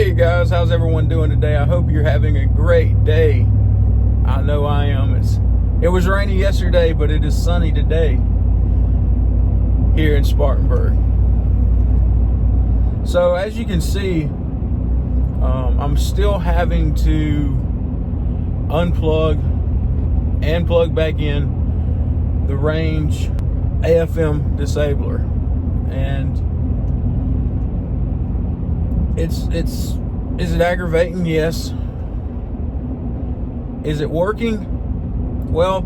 Hey guys, how's everyone doing today? I hope you're having a great day. I know I am. It was rainy yesterday, but it is sunny today here in Spartanburg. So as you can see, I'm still having to unplug and plug back in the Range AFM Disabler, and is it aggravating? Yes. Is it working? Well,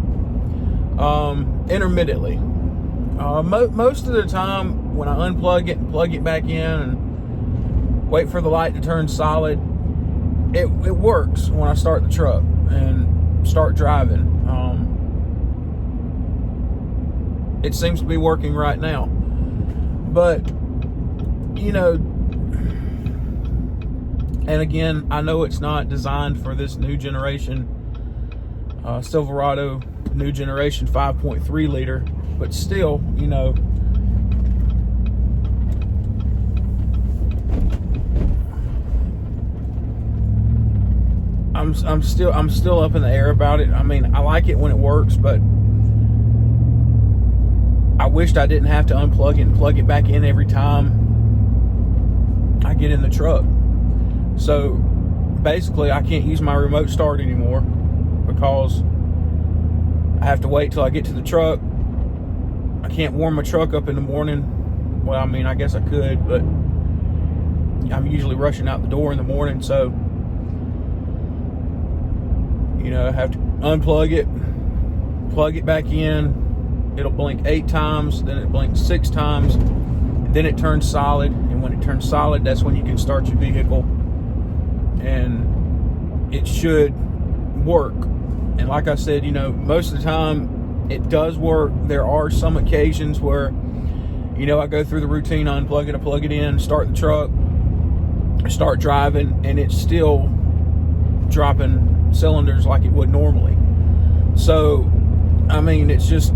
intermittently. Most of the time when I unplug it and plug it back in and wait for the light to turn solid, it works when I start the truck and start driving. It seems to be working right now. But, and again, I know it's not designed for this new generation Silverado new generation 5.3 liter, but still, I'm still up in the air about it. I mean, I like it when it works, but I wished I didn't have to unplug it and plug it back in every time I get in the truck. So basically, I can't use my remote start anymore because I have to wait till I get to the truck. I can't warm my truck up in the morning. Well, I mean, I guess I could, but I'm usually rushing out the door in the morning, so I have to unplug it, plug it back in. It'll blink 8 times, then it blinks 6 times, and then it turns solid. And when it turns solid, that's when you can start your vehicle, and it should work. And like I said, most of the time it does work. There are some occasions where I go through the routine, unplug it, I plug it in, start the truck, start driving, and it's still dropping cylinders like it would normally. So I mean, it's just,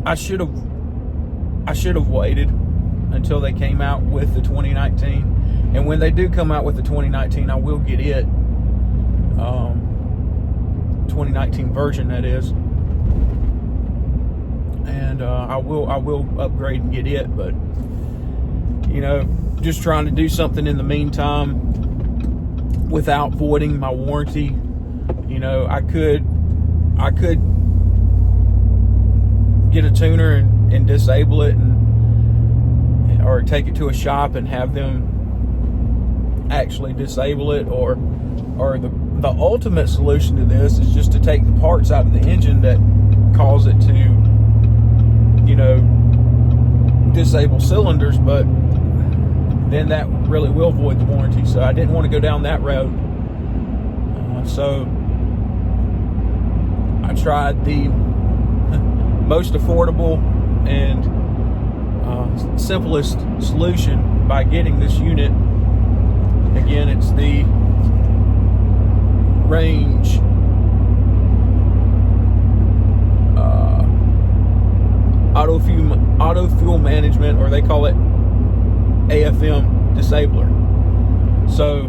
I should have waited until they came out with the 2019. And when they do come out with the 2019, I will get it. 2019 version, that is. And I will upgrade and get it. But just trying to do something in the meantime without voiding my warranty. I could get a tuner and disable it, or take it to a shop and have them actually disable it, or the ultimate solution to this is just to take the parts out of the engine that cause it to disable cylinders, but then that really will void the warranty. So I didn't want to go down that road. So I tried the most affordable and simplest solution by getting this unit. Again, it's the Range auto fuel management, or they call it AFM Disabler. So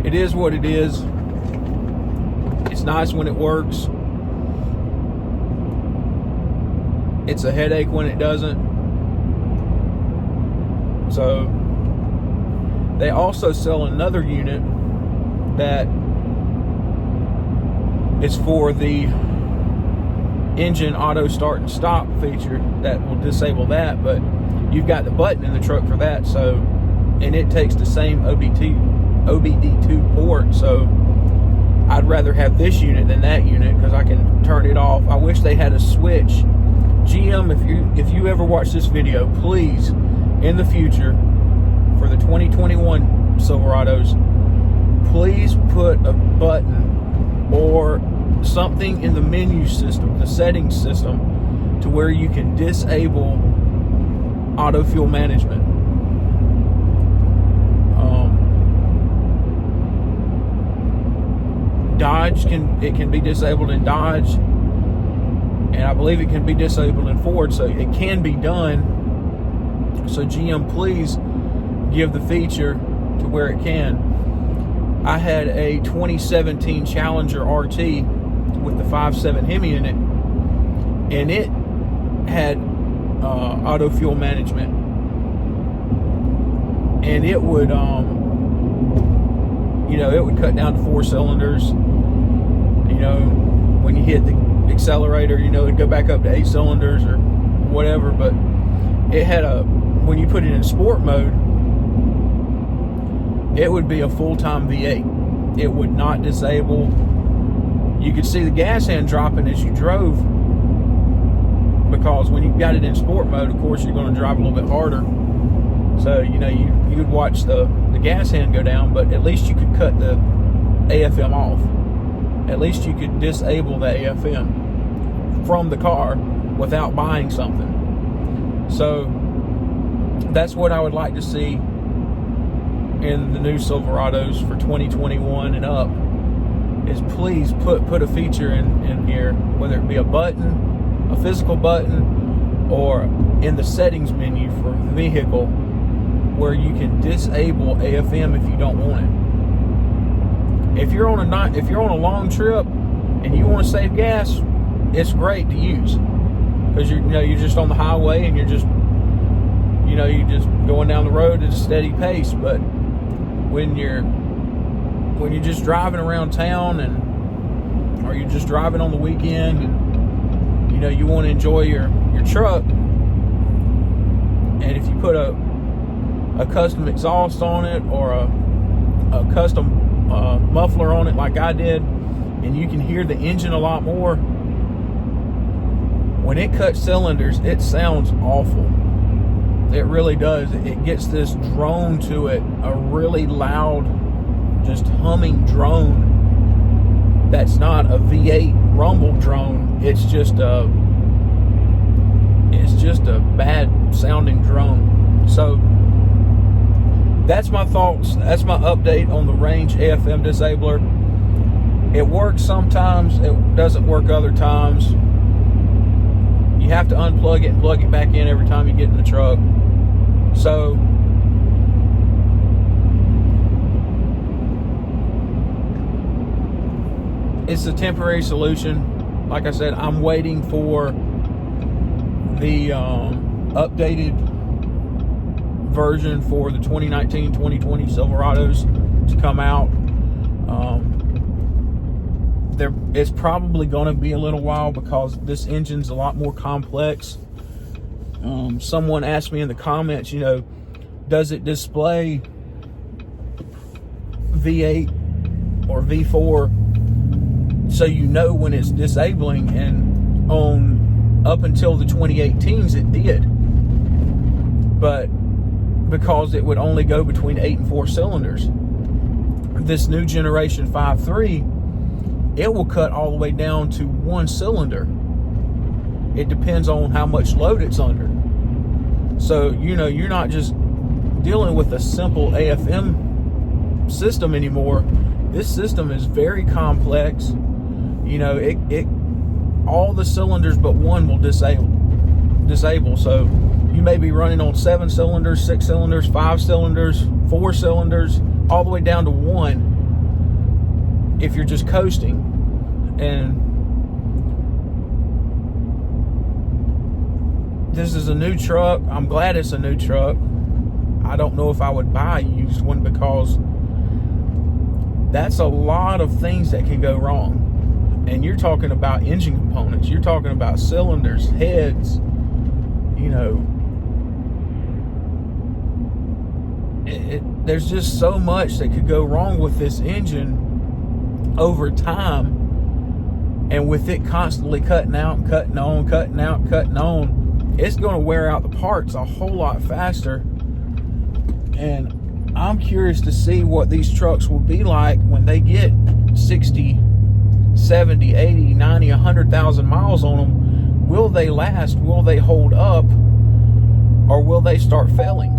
it is what it is. It's nice when it works. It's a headache when it doesn't. So they also sell another unit that is for the engine auto start and stop feature that will disable that, but you've got the button in the truck for that. So, and it takes the same OBD2 port. So I'd rather have this unit than that unit because I can turn it off. I wish they had a switch. GM, if you ever watch this video, please, in the future, for the 2021 Silverados, please put a button or something in the menu system, the settings system, to where you can disable auto fuel management. Dodge can be disabled in Dodge. and I believe it can be disabled in Ford, so it can be done. So GM, please give the feature to where it can. I had a 2017 Challenger RT with the 5.7 Hemi in it, and it had auto fuel management, and it would it would cut down to 4 cylinders. When you hit the accelerator, it'd go back up to 8 cylinders or whatever. But it had when you put it in sport mode, it would be a full-time V8. It would not disable. You could see the gas hand dropping as you drove, because when you got it in sport mode, of course, you're going to drive a little bit harder. So, you would watch the gas hand go down, but at least you could cut the AFM off. At least you could disable the AFM from the car without buying something. So, that's what I would like to see in the new Silverados for 2021 and up, is please put a feature in here, whether it be a button, a physical button, or in the settings menu for the vehicle, where you can disable AFM if you don't want it. If you're on a long trip and you want to save gas, it's great to use, because you're just on the highway and you're just going down the road at a steady pace. But when you're just driving around town, or you're just driving on the weekend, and you want to enjoy your truck, and if you put a custom exhaust on it, or a custom muffler on it like I did, and you can hear the engine a lot more, when it cuts cylinders, it sounds awful. It really does. It gets this drone to it, a really loud, just humming drone. That's not a V8 rumble drone. It's just a bad sounding drone. So that's my thoughts. That's my update on the Range AFM Disabler. It works sometimes. It doesn't work other times. You have to unplug it and plug it back in every time you get in the truck. So it's a temporary solution. Like I said, I'm waiting for the updated version for the 2019-2020 Silverados to come out. It's probably going to be a little while, because this engine's a lot more complex. Someone asked me in the comments, does it display V8 or V4 so when it's disabling? And up until the 2018s it did, but because it would only go between 8 and 4 cylinders, this new generation 5.3, it will cut all the way down to 1 cylinder. It depends on how much load it's under. So you're not just dealing with a simple AFM system anymore. This system is very complex. All the cylinders but 1 will disable. So you may be running on 7 cylinders, 6 cylinders, 5 cylinders, 4 cylinders, all the way down to 1 if you're just coasting. And this is a new truck. I'm glad it's a new truck. I don't know if I would buy a used one, because that's a lot of things that can go wrong. And you're talking about engine components. You're talking about cylinders, heads, there's just so much that could go wrong with this engine over time. And with it constantly cutting out, cutting on, cutting out, cutting on, it's going to wear out the parts a whole lot faster. And I'm curious to see what these trucks will be like when they get 60, 70, 80, 90, 100,000 miles on them. Will they last? Will they hold up? Or will they start failing?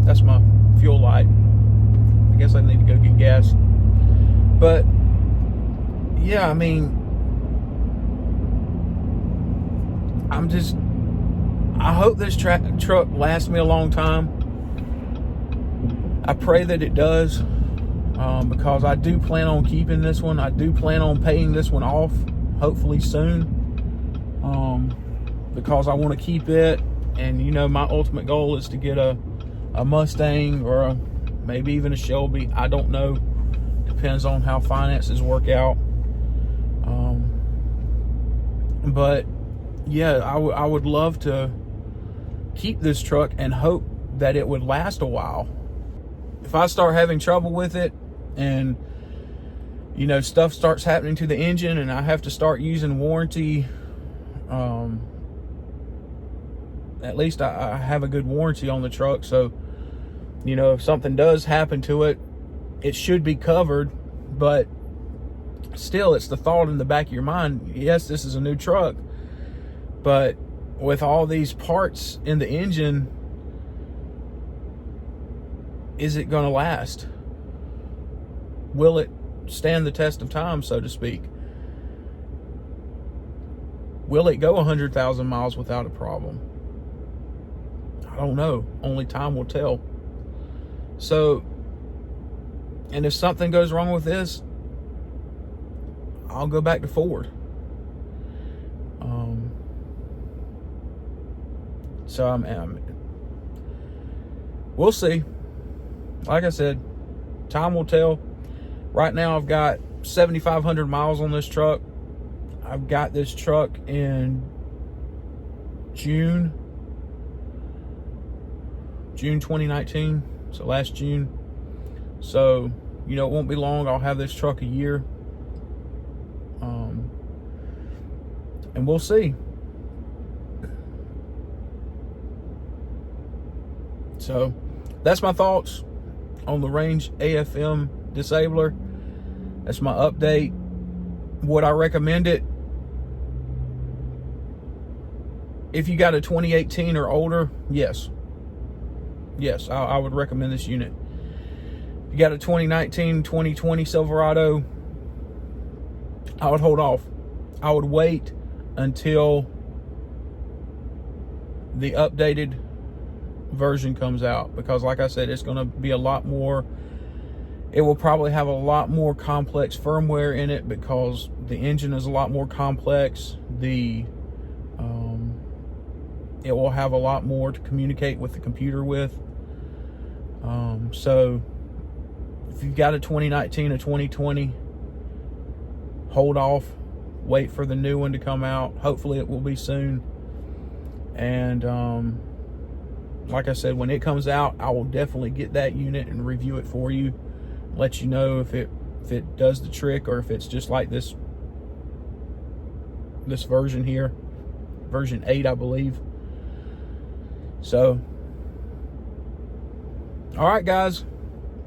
That's my fuel light. I guess I need to go get gas. But yeah, I mean, I hope this truck lasts me a long time. I pray that it does, because I do plan on keeping this one. I do plan on paying this one off, hopefully soon, because I want to keep it. And, you know, my ultimate goal is to get a Mustang, or maybe even a Shelby. I don't know. Depends on how finances work out. But yeah, I would love to keep this truck and hope that it would last a while. If I start having trouble with it, and, you know, stuff starts happening to the engine, and I have to start using warranty, at least I have a good warranty on the truck. So, you know, if something does happen to it, it should be covered. But still, it's the thought in the back of your mind, yes, this is a new truck, but with all these parts in the engine, is it going to last? Will it stand the test of time, so to speak? Will it go 100,000 miles without a problem? I don't know. Only time will tell. So, and if something goes wrong with this, I'll go back to Ford. So we'll see. Like I said, time will tell. Right now, I've got 7,500 miles on this truck. I've got this truck in June 2019. So last June. So, you know, it won't be long. I'll have this truck a year. And we'll see. So that's my thoughts on the Range AFM Disabler. That's my update. Would I recommend it? If you got a 2018 or older, yes. Yes, I would recommend this unit. If you got a 2019, 2020 Silverado, I would hold off. I would wait until the updated version comes out, because like I said, it's going to be a lot more, it will probably have a lot more complex firmware in it, because the engine is a lot more complex. It will have a lot more to communicate with the computer with. So if you've got a 2019 or 2020, hold off, wait for the new one to come out. Hopefully it will be soon. And like I said, when it comes out, I will definitely get that unit and review it for you, let you know if it does the trick, or if it's just like this version here, version 8, I believe. So, all right, guys,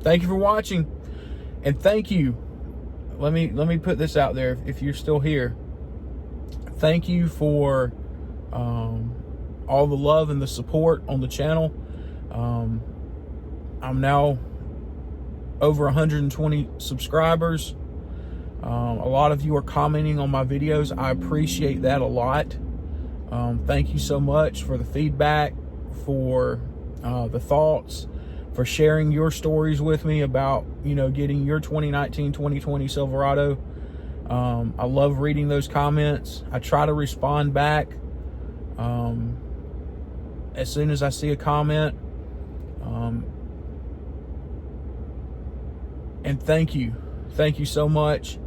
thank you for watching, and thank you. Let me put this out there. If you're still here, thank you for all the love and the support on the channel. I'm now over 120 subscribers. A lot of you are commenting on my videos. I appreciate that a lot. Thank you so much for the feedback, for the thoughts, for sharing your stories with me about, you know, getting your 2019, 2020 Silverado. I love reading those comments. I try to respond back as soon as I see a comment. And thank you so much.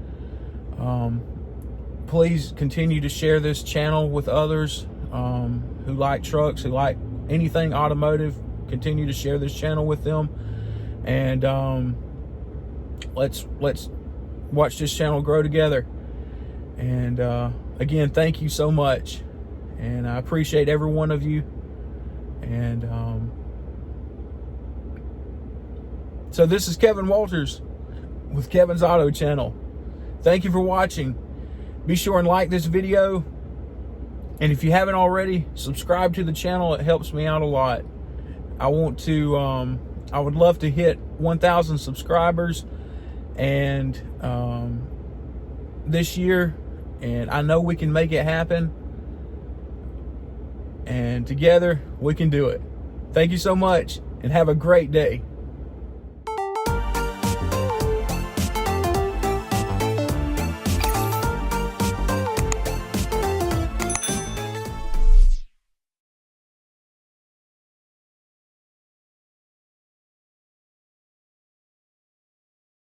Please continue to share this channel with others who like trucks, who like anything automotive. Continue to share this channel with them, and let's watch this channel grow together. And again, thank you so much, and I appreciate every one of you. And so this is Kevin Walters with Kevin's Auto Channel. Thank you for watching. Be sure and like this video, and if you haven't already, subscribe to the channel. It helps me out a lot. I want to I would love to hit 1,000 subscribers, and this year, and I know we can make it happen. And together, we can do it. Thank you so much, and have a great day.